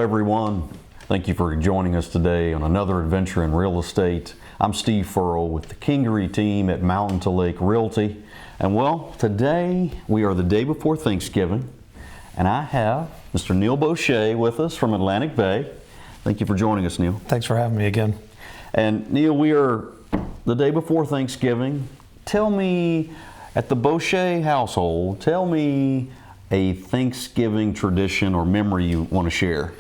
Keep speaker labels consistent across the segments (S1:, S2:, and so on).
S1: everyone. Thank you for joining us today on another adventure in real estate. I'm Steve Furrow with the Kingery team at Mountain to Lake Realty. And well, today we are the day before Thanksgiving, and I have Mr. Neal Bosche with us from Atlantic Bay. Thank you for joining us, Neal.
S2: Thanks for having me again.
S1: And Neal, we are the day before Thanksgiving. Tell me, at the Bosche household, tell me a Thanksgiving tradition or memory you want to share.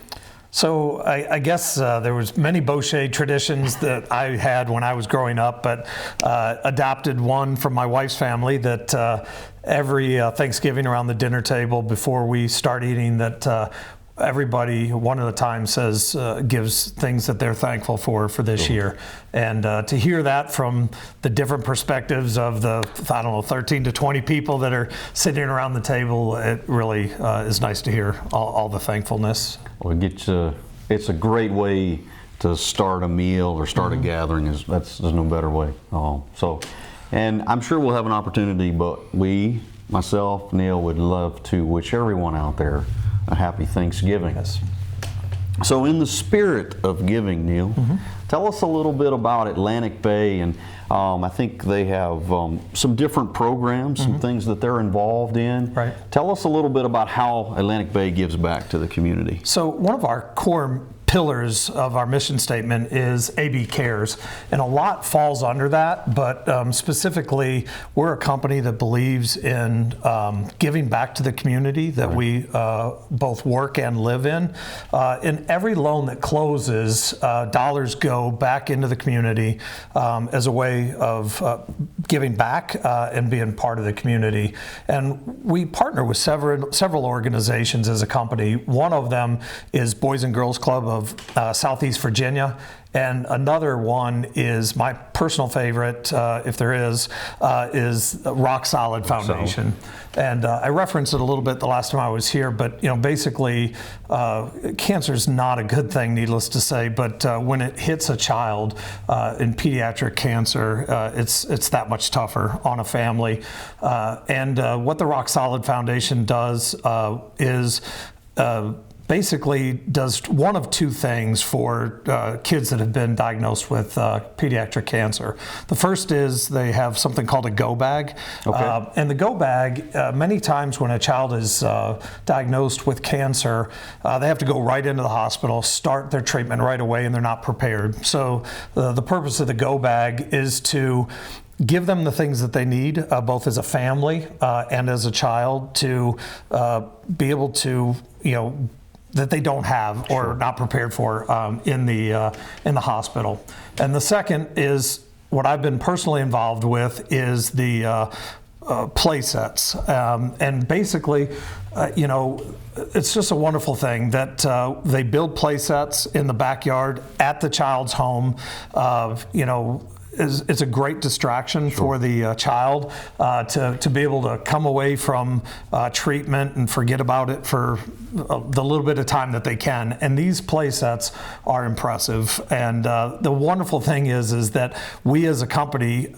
S2: So I guess there was many Bosche traditions that I had when I was growing up, but adopted one from my wife's family that every Thanksgiving around the dinner table before we start eating, that everybody one at a time says, gives things that they're thankful for this year. And to hear that from the different perspectives of the, 13 to 20 people that are sitting around the table, it really is nice to hear all the thankfulness.
S1: Well, it's a great way to start a meal or start a gathering. There's no better way. And I'm sure we'll have an opportunity, but myself, Neal, would love to wish everyone out there a happy Thanksgiving.
S2: Yes.
S1: So in the spirit of giving, Neal, tell us a little bit about Atlantic Bay, and I think they have some different programs, some things that they're involved in.
S2: Right.
S1: Tell us a little bit about how Atlantic Bay gives back to the community.
S2: So one of our core pillars of our mission statement is AB Cares, and a lot falls under that, but specifically we're a company that believes in giving back to the community that we both work and live in. In every loan that closes, dollars go back into the community as a way of giving back and being part of the community. And we partner with several organizations as a company. One of them is Boys and Girls Club of Southeast Virginia, and another one is my personal favorite, if there is Rock Solid Foundation. And I referenced it a little bit the last time I was here, but basically cancer is not a good thing, needless to say, but when it hits a child in pediatric cancer, it's that much tougher on a family. And what the Rock Solid Foundation does is basically does one of two things for kids that have been diagnosed with pediatric cancer. The first is they have something called a go bag. And the go bag, many times when a child is diagnosed with cancer, they have to go right into the hospital, start their treatment right away, and they're not prepared. So the purpose of the go bag is to give them the things that they need, both as a family and as a child, to be able to, that they don't have or not prepared for in the hospital. And the second is what I've been personally involved with is the play sets. And basically, it's just a wonderful thing that they build play sets in the backyard at the child's home. It's a great distraction for the child to be able to come away from treatment and forget about it for the little bit of time that they can. And these play sets are impressive. And the wonderful thing is that we as a company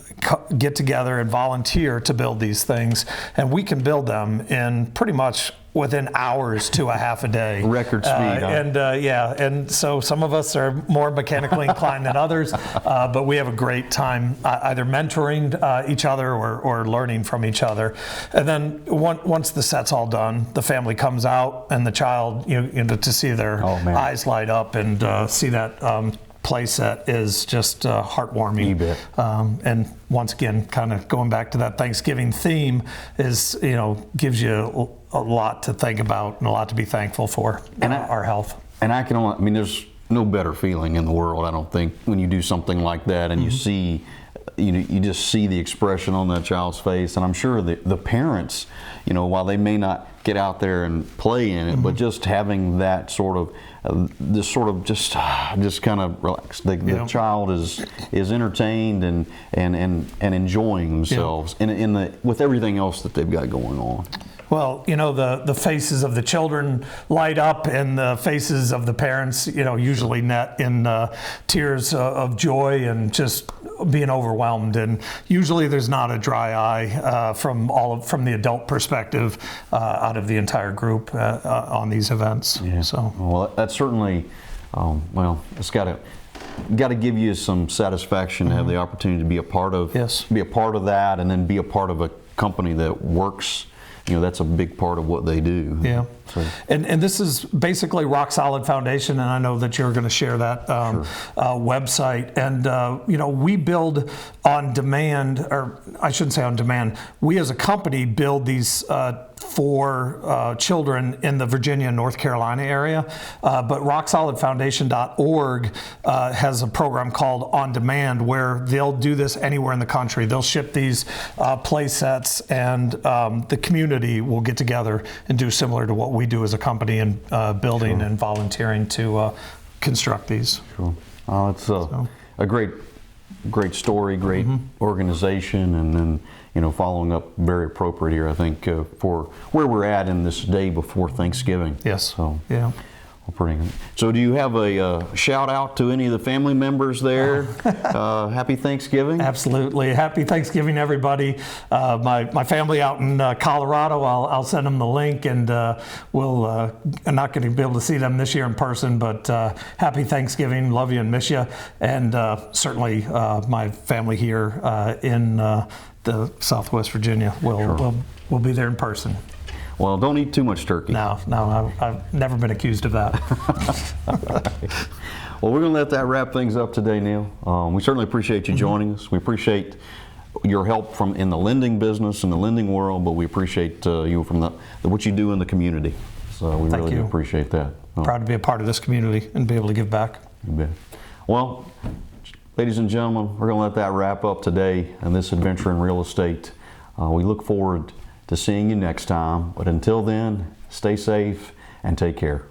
S2: get together and volunteer to build these things, and we can build them in pretty much within hours to a half a day.
S1: Record speed.
S2: And so some of us are more mechanically inclined than others, but we have a great time either mentoring each other or learning from each other. And then once the set's all done, the family comes out and the child, to see their eyes light up and see that play set is just heartwarming.
S1: You bet.
S2: And once again, kind of going back to that Thanksgiving theme, is gives you a lot to think about and a lot to be thankful for in our health.
S1: And there's no better feeling in the world, I don't think, when you do something like that and you see, you just see the expression on that child's face. And I'm sure the parents, while they may not get out there and play in it, but just having that sort of just kind of relax. The child is entertained and enjoying themselves with everything else that they've got going on.
S2: Well, you know, the faces of the children light up, and the faces of the parents, you know, usually net in tears of joy and just being overwhelmed. And usually there's not a dry eye from the adult perspective out of the entire group on these events.
S1: Yeah.
S2: So,
S1: well, that's certainly, it's got to give you some satisfaction to have the opportunity to be a part of, be a part of that, and then be a part of a company that works. You know, that's a big part of what they do.
S2: Yeah.
S1: So.
S2: And this is basically Rock Solid Foundation, and I know that you're going to share that website. And, you know, we build on demand, or I shouldn't say on demand. We as a company build these for children in the Virginia and North Carolina area. But RockSolidFoundation.org has a program called On Demand, where they'll do this anywhere in the country. They'll ship these play sets, and the community will get together and do similar to what we do as a company in building and volunteering to construct these.
S1: Sure. It's a great story, great organization, and then, you know, following up very appropriate here, I think, for where we're at in this day before Thanksgiving.
S2: Yes.
S1: So,
S2: yeah.
S1: Well, pretty good. So do you have a shout out to any of the family members there? Happy Thanksgiving.
S2: Absolutely. Happy Thanksgiving, everybody. My family out in Colorado, I'll send them the link, and I'm not going to be able to see them this year in person, but happy Thanksgiving. Love you and miss you. And certainly my family here in the Southwest Virginia will be there in person.
S1: Well, don't eat too much turkey.
S2: No, I've never been accused of that.
S1: Well, we're going to let that wrap things up today, Neal. We certainly appreciate you joining us. We appreciate your help in the lending business and the lending world, but we appreciate you from what you do in the community. So we really do appreciate that.
S2: Proud to be a part of this community and be able to give back.
S1: You bet. Well, ladies and gentlemen, we're going to let that wrap up today in this adventure in real estate. We look forward to seeing you next time, but until then, stay safe and take care.